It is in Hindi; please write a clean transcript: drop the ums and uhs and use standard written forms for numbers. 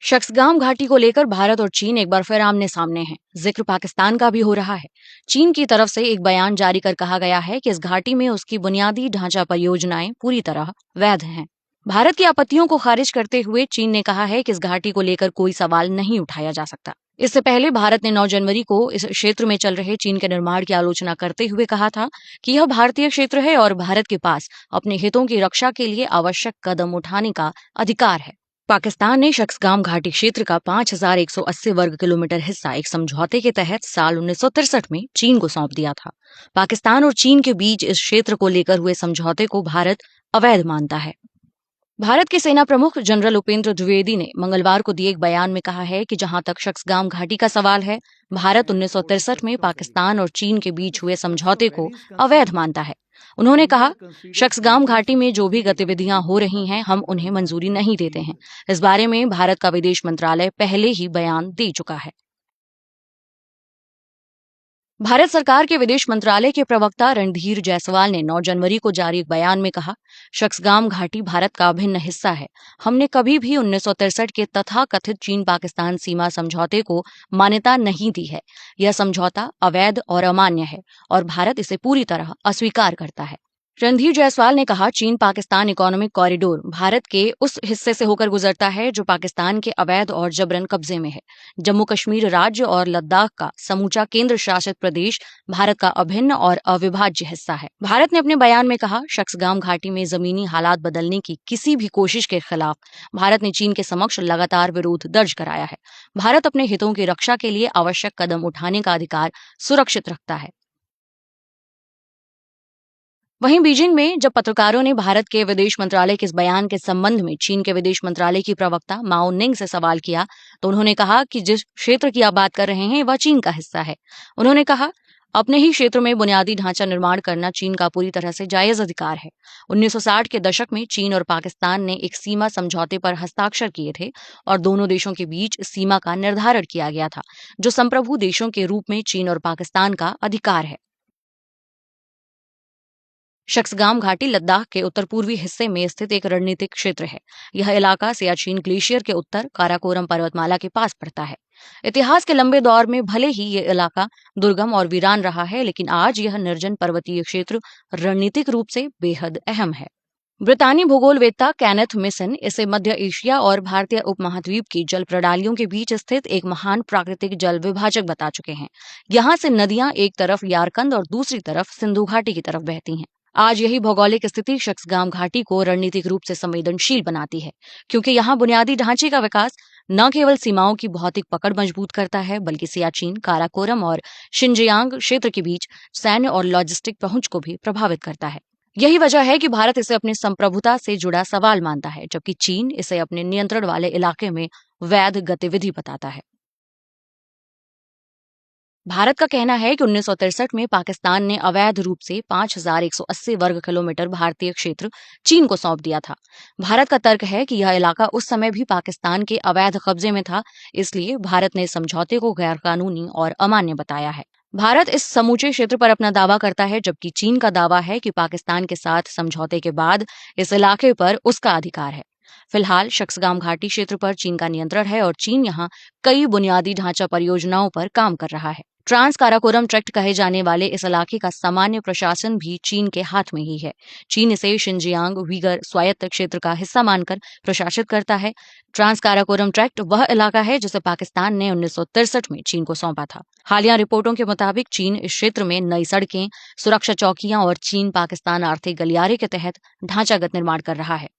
शक्सगाम घाटी को लेकर भारत और चीन एक बार फिर आमने सामने हैं। जिक्र पाकिस्तान का भी हो रहा है। चीन की तरफ से एक बयान जारी कर कहा गया है कि इस घाटी में उसकी बुनियादी ढांचा परियोजनाएं पूरी तरह वैध हैं। भारत की आपत्तियों को खारिज करते हुए चीन ने कहा है कि इस घाटी को लेकर कोई सवाल नहीं उठाया जा सकता। इससे पहले भारत ने 9 जनवरी को इस क्षेत्र में चल रहे चीन के निर्माण की आलोचना करते हुए कहा था कि यह भारतीय क्षेत्र है और भारत के पास अपने हितों की रक्षा के लिए आवश्यक कदम उठाने का अधिकार है। पाकिस्तान ने शक्सगाम घाटी क्षेत्र का 5,180 वर्ग किलोमीटर हिस्सा एक समझौते के तहत साल 1963 में चीन को सौंप दिया था। पाकिस्तान और चीन के बीच इस क्षेत्र को लेकर हुए समझौते को भारत अवैध मानता है। भारत के सेना प्रमुख जनरल उपेंद्र द्विवेदी ने मंगलवार को दिए एक बयान में कहा है कि जहां तक शक्सगाम घाटी का सवाल है, भारत 1963 में पाकिस्तान और चीन के बीच हुए समझौते को अवैध मानता है। उन्होंने कहा, शक्सगाम घाटी में जो भी गतिविधियां हो रही हैं, हम उन्हें मंजूरी नहीं देते हैं। इस बारे में भारत का विदेश मंत्रालय पहले ही बयान दे चुका है। भारत सरकार के विदेश मंत्रालय के प्रवक्ता रणधीर जायसवाल ने 9 जनवरी को जारी एक बयान में कहा, शक्सगाम घाटी भारत का अभिन्न हिस्सा है। हमने कभी भी 1963 के तथाकथित चीन पाकिस्तान सीमा समझौते को मान्यता नहीं दी है। यह समझौता अवैध और अमान्य है और भारत इसे पूरी तरह अस्वीकार करता है। रणधीर जायसवाल ने कहा, चीन पाकिस्तान इकोनॉमिक कॉरिडोर भारत के उस हिस्से से होकर गुजरता है जो पाकिस्तान के अवैध और जबरन कब्जे में है। जम्मू कश्मीर राज्य और लद्दाख का समूचा केंद्र शासित प्रदेश भारत का अभिन्न और अविभाज्य हिस्सा है। भारत ने अपने बयान में कहा, शक्सगाम घाटी में जमीनी हालात बदलने की किसी भी कोशिश के खिलाफ भारत ने चीन के समक्ष लगातार विरोध दर्ज कराया है। भारत अपने हितों की रक्षा के लिए आवश्यक कदम उठाने का अधिकार सुरक्षित रखता है। वहीं बीजिंग में जब पत्रकारों ने भारत के विदेश मंत्रालय के इस बयान के संबंध में चीन के विदेश मंत्रालय की प्रवक्ता माओ निंग से सवाल किया, तो उन्होंने कहा कि जिस क्षेत्र की आप बात कर रहे हैं वह चीन का हिस्सा है। उन्होंने कहा, अपने ही क्षेत्र में बुनियादी ढांचा निर्माण करना चीन का पूरी तरह से जायज अधिकार है। 1960 के दशक में चीन और पाकिस्तान ने एक सीमा समझौते पर हस्ताक्षर किए थे और दोनों देशों के बीच सीमा का निर्धारण किया गया था, जो संप्रभु देशों के रूप में चीन और पाकिस्तान का अधिकार है। शक्सगाम घाटी लद्दाख के उत्तर पूर्वी हिस्से में स्थित एक रणनीतिक क्षेत्र है। यह इलाका सियाचिन ग्लेशियर के उत्तर काराकोरम पर्वतमाला के पास पड़ता है। इतिहास के लंबे दौर में भले ही ये इलाका दुर्गम और वीरान रहा है, लेकिन आज यह निर्जन पर्वतीय क्षेत्र रणनीतिक रूप से बेहद अहम है। ब्रितानी भूगोलवेत्ता केनेथ मिसन इसे मध्य एशिया और भारतीय उपमहाद्वीप की जल प्रणालियों के बीच स्थित एक महान प्राकृतिक जल विभाजक बता चुके हैं। यहाँ से नदियां एक तरफ यारकंद और दूसरी तरफ सिंधु घाटी की तरफ बहती हैं। आज यही भौगोलिक स्थिति शक्सगाम घाटी को रणनीतिक रूप से संवेदनशील बनाती है, क्योंकि यहाँ बुनियादी ढांचे का विकास न केवल सीमाओं की भौतिक पकड़ मजबूत करता है, बल्कि सियाचिन, काराकोरम और शिनजियांग क्षेत्र के बीच सैन्य और लॉजिस्टिक पहुंच को भी प्रभावित करता है। यही वजह है कि भारत इसे अपनी संप्रभुता से जुड़ा सवाल मानता है, जबकि चीन इसे अपने नियंत्रण वाले इलाके में वैध गतिविधि बताता है। भारत का कहना है कि 1963 में पाकिस्तान ने अवैध रूप से 5,180 वर्ग किलोमीटर भारतीय क्षेत्र चीन को सौंप दिया था। भारत का तर्क है कि यह इलाका उस समय भी पाकिस्तान के अवैध कब्जे में था, इसलिए भारत ने समझौते को गैरकानूनी और अमान्य बताया है। भारत इस समूचे क्षेत्र पर अपना दावा करता है, जबकि चीन का दावा है कि पाकिस्तान के साथ समझौते के बाद इस इलाके पर उसका अधिकार है। फिलहाल शक्सगाम घाटी क्षेत्र पर चीन का नियंत्रण है और चीन यहाँ कई बुनियादी ढांचा परियोजनाओं पर काम कर रहा है। ट्रांस काराकोरम ट्रैक्ट कहे जाने वाले इस इलाके का सामान्य प्रशासन भी चीन के हाथ में ही है। चीन इसे शिनजियांग उइगर स्वायत्त क्षेत्र का हिस्सा मानकर प्रशासित करता है। ट्रांस काराकोरम ट्रैक्ट वह इलाका है जिसे पाकिस्तान ने 1963 में चीन को सौंपा था। हालिया रिपोर्टों के मुताबिक चीन इस क्षेत्र में नई सड़कें, सुरक्षा चौकियां और चीन पाकिस्तान आर्थिक गलियारे के तहत ढांचागत निर्माण कर रहा है।